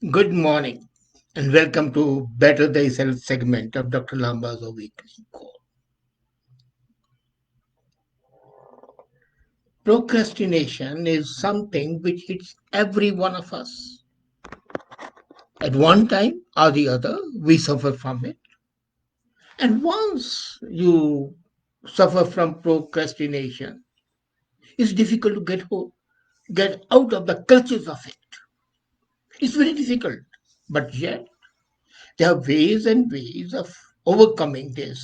Good morning and welcome to Better Thyself segment of Dr. Lamba's weekly call. Procrastination is something which hits every one of us. At one time or the other, we suffer from it. And once you suffer from procrastination, it's difficult to get out of the clutches of it. It's very difficult. But yet, there are ways and ways of overcoming this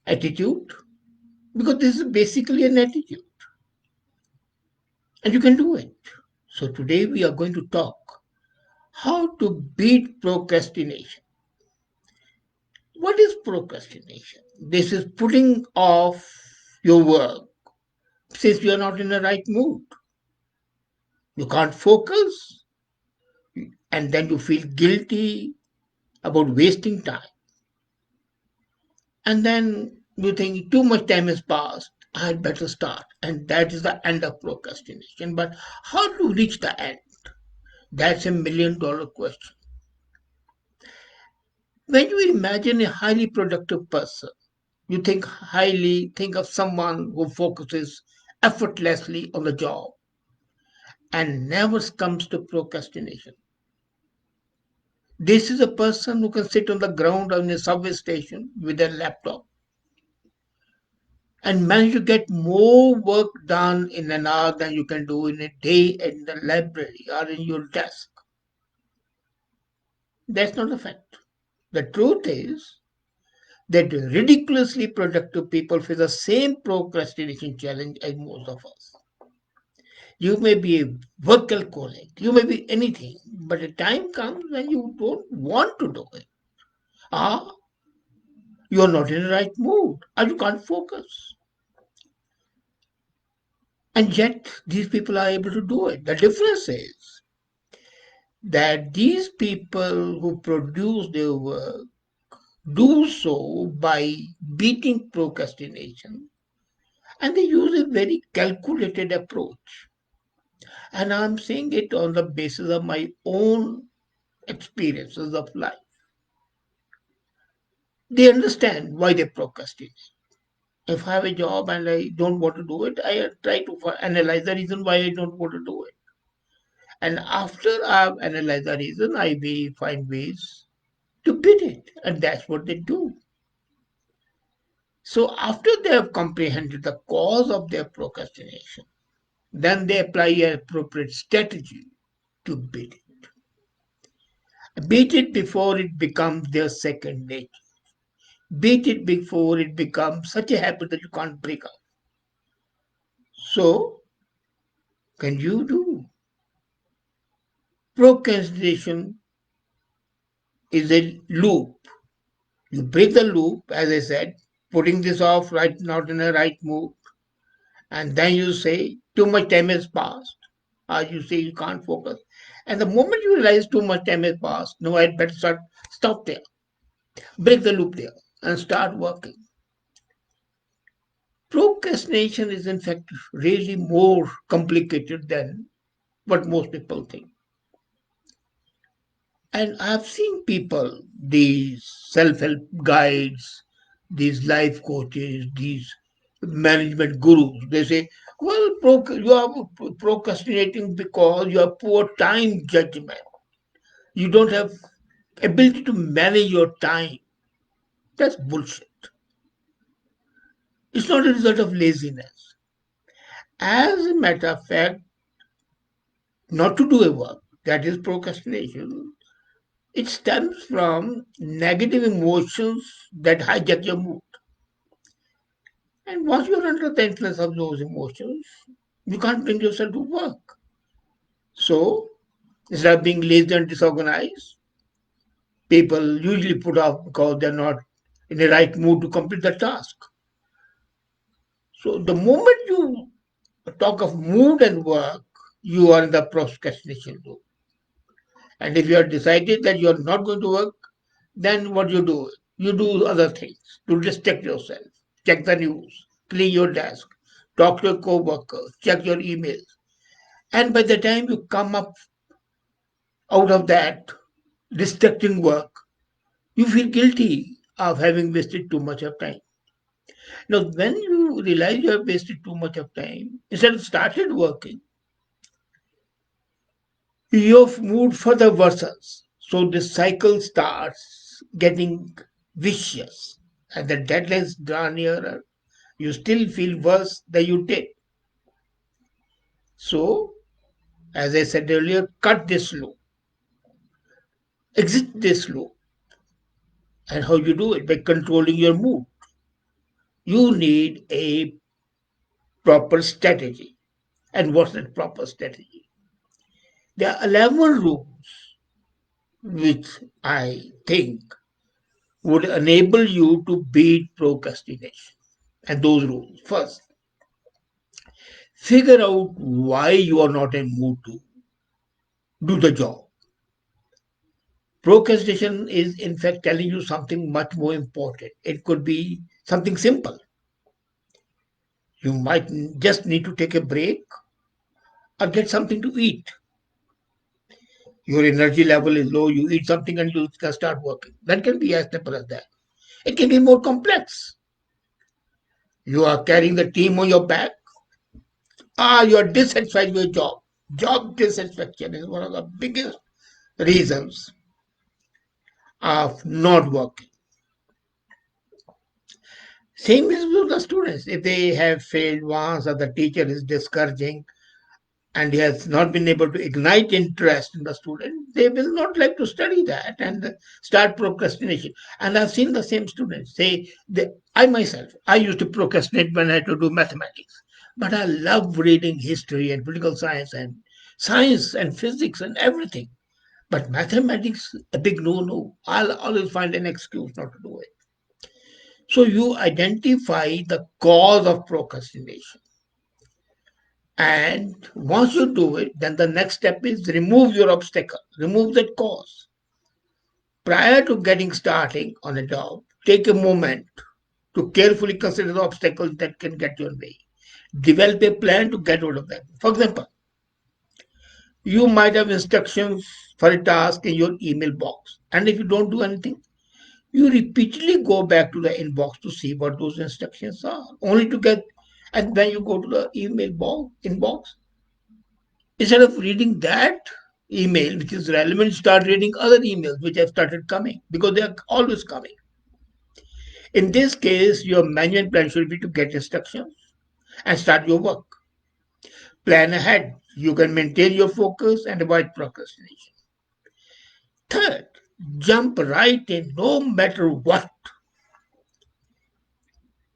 attitude because this is basically an attitude and you can do it. So today we are going to talk how to beat procrastination. What is procrastination? This is putting off your work since you are not in the right mood. You can't focus and then you feel guilty about wasting time. And then you think too much time has passed. I had better start. And that is the end of procrastination. But how to reach the end? That's $1 million question. When you imagine a highly productive person, you think of someone who focuses effortlessly on the job and never comes to procrastination. This is a person who can sit on the ground on a subway station with a laptop and manage to get more work done in an hour than you can do in a day in the library or in your desk. That's not a fact. The truth is that ridiculously productive people face the same procrastination challenge as most of us. You may be a workaholic, you may be anything, but a time comes when you don't want to do it. Ah, you are not in the right mood, or you can't focus. And yet, these people are able to do it. The difference is that these people who produce their work do so by beating procrastination and they use a very calculated approach. And I'm saying it on the basis of my own experiences of life. They understand why they procrastinate. If I have a job and I don't want to do it, I try to analyze the reason why I don't want to do it. And after I've analyzed the reason, I may find ways to beat it. And that's what they do. So after they have comprehended the cause of their procrastination, then they apply an appropriate strategy to beat it. Beat it before it becomes their second nature. Beat it before it becomes such a habit that you can't break up. So, can you do? Procrastination is a loop. You break the loop, as I said, putting this off right not in a right mood, and then you say too much time has passed, or you say you can't focus. And the moment you realize too much time has passed, no, I'd better stop there, break the loop there, and start working. Procrastination is in fact really more complicated than what most people think. And I've seen people, these self help guides, these life coaches, these management gurus, they say, well, you are procrastinating because you have poor time judgment. You don't have ability to manage your time. That's bullshit. It's not a result of laziness. As a matter of fact, not to do a work, that is procrastination, it stems from negative emotions that hijack your mood. And once you're under the influence of those emotions, you can't bring yourself to work. So, instead of being lazy and disorganized, people usually put off because they're not in the right mood to complete the task. So, the moment you talk of mood and work, you are in the procrastination loop. And if you have decided that you are not going to work, then what you do? You do other things to distract yourself. Check the news, clean your desk, talk to your co-workers, check your emails. And by the time you come up out of that distracting work, you feel guilty of having wasted too much of time. Now, when you realize you have wasted too much of time, instead of started working, you've moved further worsens. So the cycle starts getting vicious. And the deadlines draw nearer, you still feel worse than you did. So, as I said earlier, cut this loop, exit this loop. And how you do it? By controlling your mood. You need a proper strategy. And what's that proper strategy? There are 11 rules which I think would enable you to beat procrastination. And those rules first, figure out why you are not in mood to do the job. Procrastination is, in fact, telling you something much more important. It could be something simple. You might just need to take a break or get something to eat. Your energy level is low, you eat something and you can start working. That can be as simple as that. It can be more complex. You are carrying the team on your back. You are dissatisfied with your job. Job dissatisfaction is one of the biggest reasons of not working. Same is with the students. If they have failed once or the teacher is discouraging and he has not been able to ignite interest in the student, they will not like to study that and start procrastination. And I've seen the same students say, I myself, I used to procrastinate when I had to do mathematics. But I love reading history and political science and physics and everything. But mathematics, a big no-no. I'll always find an excuse not to do it. So you identify the cause of procrastination. And once you do it, then the next step is remove your obstacle, remove that cause. Prior to getting starting on a job, take a moment to carefully consider the obstacles that can get you in the way. Develop a plan to get rid of them. For example, you might have instructions for a task in your email box. And if you don't do anything, you repeatedly go back to the inbox to see what those instructions are, only to get, and when you go to the inbox, instead of reading that email which is relevant, start reading other emails which have started coming because they are always coming. In this case, your management plan should be to get instructions and start your work. Plan ahead. You can maintain your focus and avoid procrastination. Third, jump right in no matter what.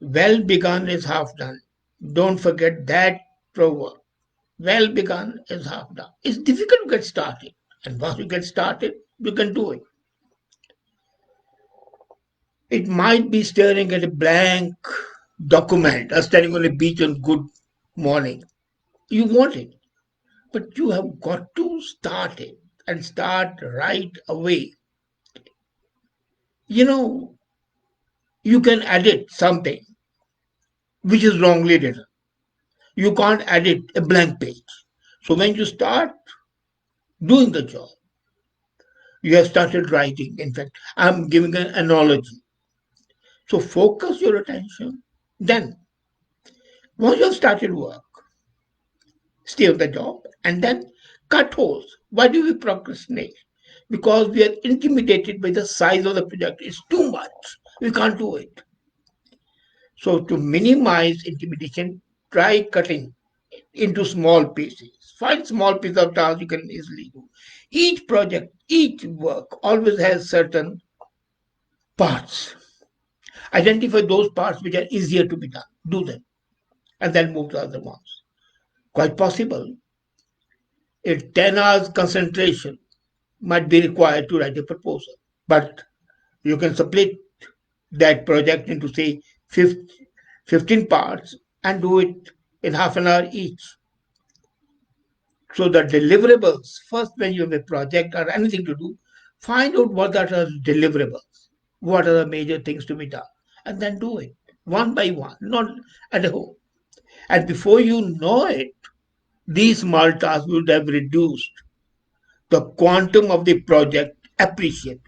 Well begun is half done. Don't forget that proverb. Well begun is half done. It's difficult to get started. And once you get started, you can do it. It might be staring at a blank document or standing on a beach on good morning. You want it, but you have got to start it and start right away. You know, you can edit something which is wrongly written. You can't edit a blank page. So when you start doing the job, you have started writing. In fact, I'm giving an analogy. So focus your attention. Then, once you have started work, stay on the job, and then cut holes. Why do we procrastinate? Because we are intimidated by the size of the project. It's too much. We can't do it. So to minimize intimidation, try cutting into small pieces. Find small pieces of tasks you can easily do. Each project, each work always has certain parts. Identify those parts which are easier to be done. Do them. And then move to other ones. Quite possible. If 10 hours concentration might be required to write a proposal. But you can split that project into, say, 15 parts and do it in half an hour each. So the deliverables, first when you have a project or anything to do, find out what are the deliverables, what are the major things to be done, and then do it one by one, not at a whole. And before you know it, these small tasks would have reduced the quantum of the project appreciated.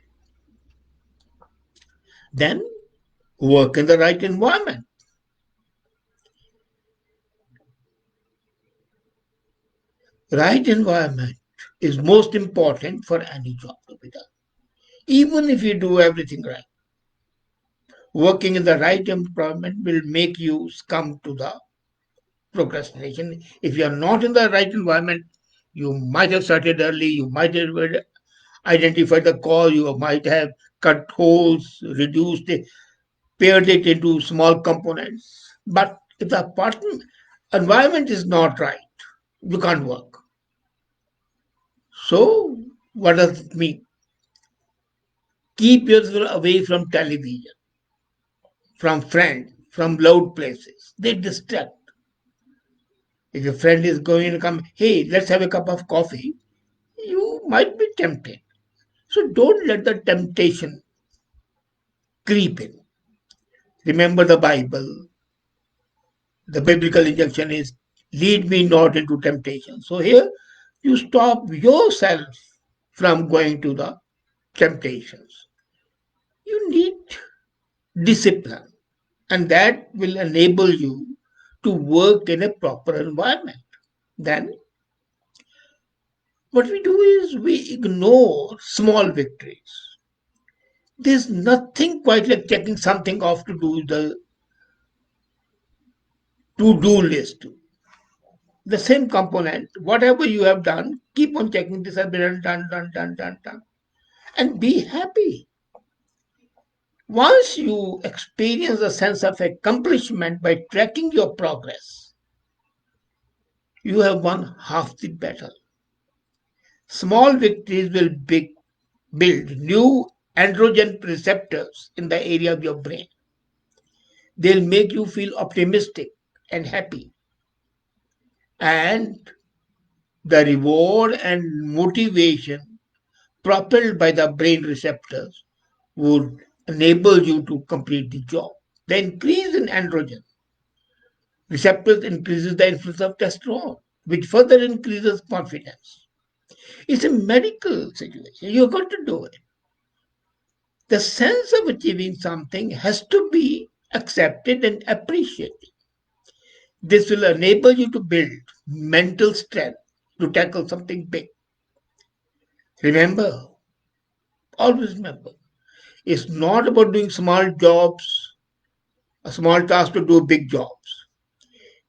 Then work in the right environment. Right environment is most important for any job to be done. Even if you do everything right, working in the right environment will make you succumb to the procrastination. If you are not in the right environment, you might have started early, you might have identified the cause, you might have cut holes, reduced it, paired it into small components. But if the environment is not right, you can't work. So, what does it mean? Keep yourself away from television, from friends, from loud places. They distract. If your friend is going to come, hey, let's have a cup of coffee, you might be tempted. So don't let the temptation creep in. Remember the Bible. The biblical injunction is lead me not into temptation. So here you stop yourself from going to the temptations. You need discipline, and that will enable you to work in a proper environment. Then what we do is we ignore small victories. There's nothing quite like checking something off to do the to-do list. The same component, whatever you have done, keep on checking this has been done, and be happy. Once you experience a sense of accomplishment by tracking your progress, you have won half the battle. Small victories will build new androgen receptors in the area of your brain. They'll make you feel optimistic and happy. And the reward and motivation propelled by the brain receptors would enable you to complete the job. The increase in androgen receptors increases the influence of testosterone, which further increases confidence. It's a medical situation. You've got to do it. The sense of achieving something has to be accepted and appreciated. This will enable you to build mental strength to tackle something big. Remember, always remember, it's not about doing small jobs, a small task to do big jobs.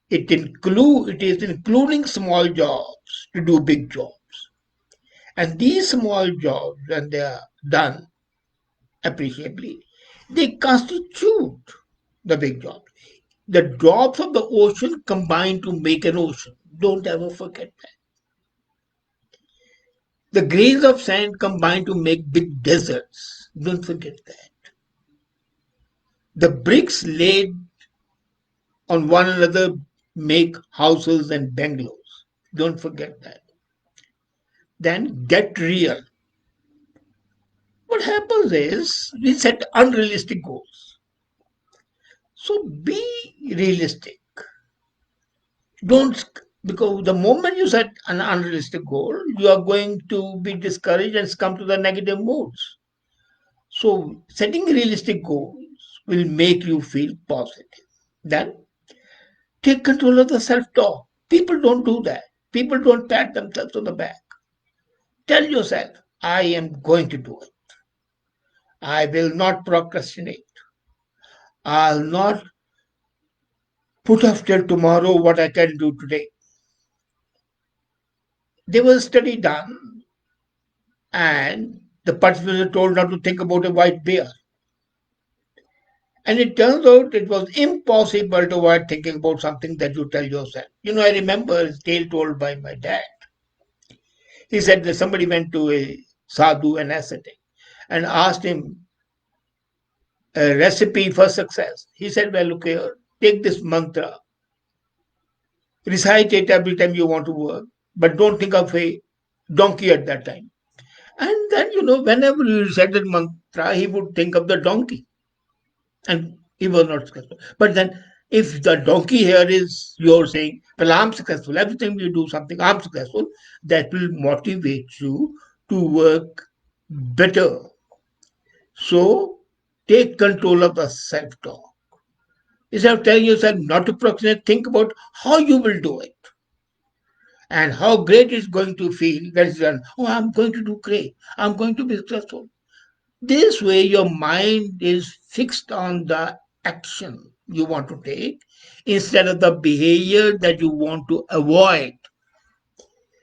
It is including small jobs to do big jobs. And these small jobs, when they are done appreciably, they constitute the big job. The drops of the ocean combine to make an ocean. Don't ever forget that. The grains of sand combine to make big deserts. Don't forget that. The bricks laid on one another make houses and bungalows. Don't forget that. Then get real. What happens is we set unrealistic goals. So be realistic. Don't, because the moment you set an unrealistic goal, you are going to be discouraged and come to the negative moods. So setting realistic goals will make you feel positive. Then take control of the self-talk. People don't do that. People don't pat themselves on the back. Tell yourself, I am going to do it. I will not procrastinate. I'll not put off till tomorrow what I can do today. There was a study done, and the participants were told not to think about a white bear. And it turns out it was impossible to avoid thinking about something that you tell yourself. I remember a tale told by my dad. He said that somebody went to a sadhu, an ascetic, and asked him a recipe for success. He said, well, look here, take this mantra, recite it every time you want to work, but don't think of a donkey at that time. And then, whenever you recite that mantra, he would think of the donkey. And he was not successful. But then If the donkey here is you're saying, well, I'm successful, every time you do something, I'm successful, that will motivate you to work better. So take control of the self talk. Instead of telling yourself not to procrastinate, think about how you will do it and how great it's going to feel when it's done. Oh, I'm going to do great. I'm going to be successful. This way, your mind is fixed on the action you want to take instead of the behavior that you want to avoid.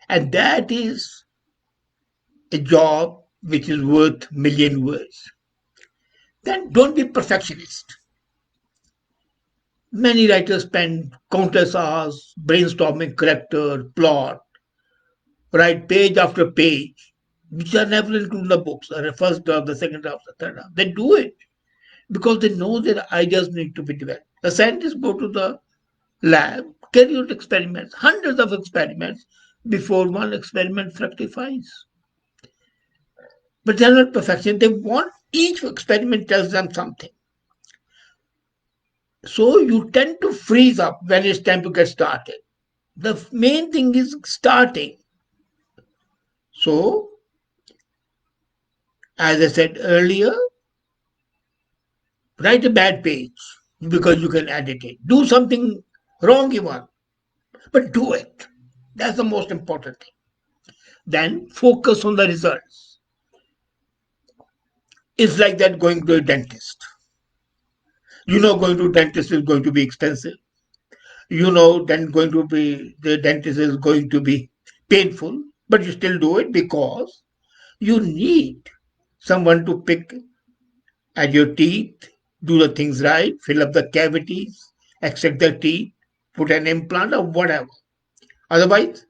And that is a job which is worth million words. Then don't be perfectionist. Many writers spend countless hours brainstorming character, plot, write page after page, which are never included in the books, or the first draft, the second draft, the third draft. They do it because they know their ideas need to be developed. The scientists go to the lab, carry out experiments, hundreds of experiments, before one experiment fructifies. But they're not perfection. They want each experiment tells them something. So you tend to freeze up when it's time to get started. The main thing is starting. So, as I said earlier, write a bad page because you can edit it. Do something wrong even, but do it. That's the most important thing. Then focus on the results. It's like that going to a dentist. You know going to a dentist is going to be expensive. You know then going to be the dentist is going to be painful, but you still do it because you need someone to pick at your teeth, do the things right, fill up the cavities, extract the teeth, put an implant or whatever. Otherwise,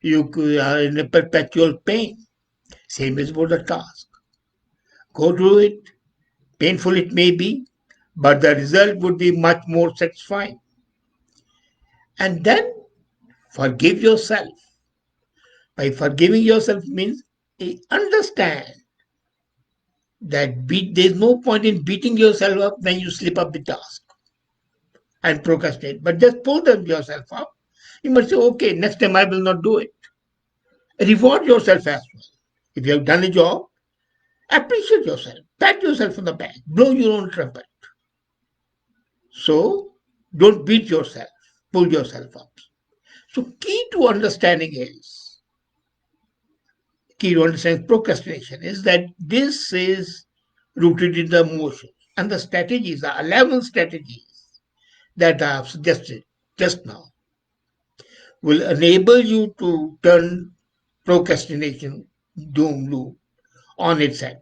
you are in a perpetual pain. Same is for the task. Go through it, painful it may be, but the result would be much more satisfying. And then forgive yourself. By forgiving yourself means understand that there's no point in beating yourself up when you slip up the task and procrastinate, but just pull them yourself up. You must say, okay, next time I will not do it. Reward yourself as well. If you have done a job, appreciate yourself, pat yourself on the back, blow your own trumpet. So don't beat yourself, pull yourself up. So key to understand procrastination is that this is rooted in the emotions and the strategies, the 11 strategies that I have suggested just now will enable you to turn procrastination doom loop on its head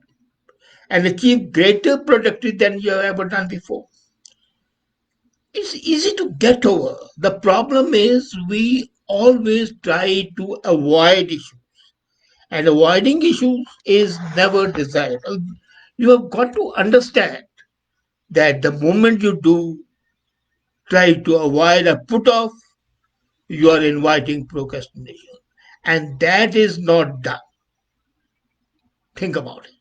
and achieve greater productivity than you have ever done before. It's easy to get over. The problem is we always try to avoid issues, and avoiding issues is never desired. You have got to understand that the moment you do try to avoid or put off, you are inviting procrastination. And that is not done. Think about it.